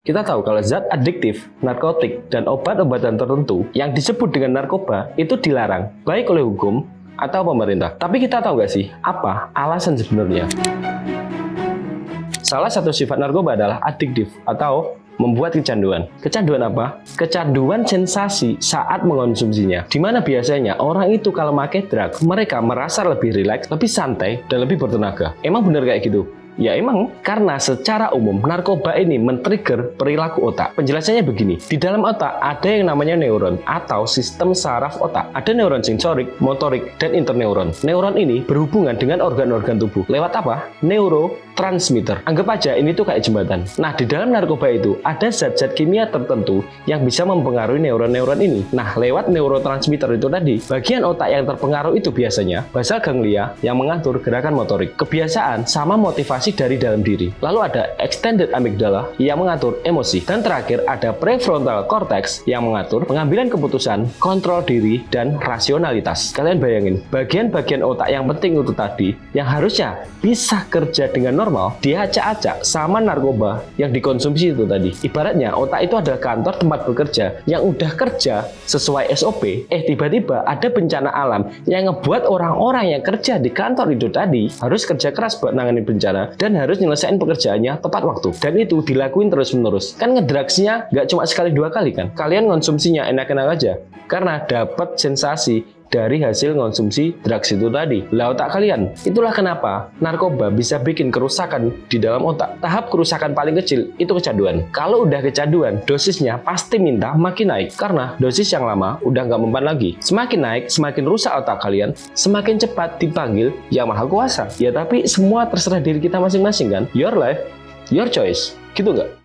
Kita tahu kalau zat adiktif, narkotik, dan obat-obatan tertentu yang disebut dengan narkoba itu dilarang, baik oleh hukum atau pemerintah. Tapi kita tahu nggak sih, apa alasan sebenarnya? Salah satu sifat narkoba adalah adiktif atau membuat kecanduan. Kecanduan apa? Kecanduan sensasi saat mengonsumsinya. Dimana biasanya orang itu kalau pakai drug, mereka merasa lebih rileks, lebih santai, dan lebih bertenaga. Emang bener kayak gitu? Ya emang, karena secara umum narkoba ini men-trigger perilaku otak. Penjelasannya begini, di dalam otak ada yang namanya neuron atau sistem saraf otak. Ada neuron sensorik, motorik, dan interneuron. Neuron ini berhubungan dengan organ-organ tubuh. Lewat apa? Neurotransmitter. Anggap aja ini tuh kayak jembatan. Nah, di dalam narkoba itu ada zat-zat kimia tertentu yang bisa mempengaruhi neuron-neuron ini. Nah, lewat neurotransmitter itu tadi, bagian otak yang terpengaruh itu biasanya basal ganglia yang mengatur gerakan motorik, kebiasaan, sama motivasi dari dalam diri. Lalu ada extended amygdala yang mengatur emosi. Dan terakhir ada prefrontal cortex yang mengatur pengambilan keputusan, kontrol diri, dan rasionalitas. Kalian bayangin, bagian-bagian otak yang penting itu tadi, yang harusnya bisa kerja dengan normal, diacak-acak sama narkoba yang dikonsumsi itu tadi. Ibaratnya otak itu adalah kantor tempat bekerja yang udah kerja sesuai SOP, tiba-tiba ada bencana alam yang ngebuat orang-orang yang kerja di kantor itu tadi harus kerja keras buat nanganin bencana dan harus nyelesain pekerjaannya tepat waktu. Dan itu dilakuin terus-menerus. Kan ngedrugsnya nggak cuma sekali dua kali kan. Kalian konsumsinya enak-enak aja karena dapat sensasi dari hasil konsumsi drugs itu tadi. Lah otak kalian, itulah kenapa narkoba bisa bikin kerusakan di dalam otak. Tahap kerusakan paling kecil itu kecanduan. Kalau udah kecanduan, dosisnya pasti minta makin naik karena dosis yang lama udah nggak mempan lagi. Semakin naik, semakin rusak otak kalian, semakin cepat dipanggil yang maha kuasa. Ya tapi semua terserah diri kita masing-masing kan. Your life, your choice. Gitu nggak?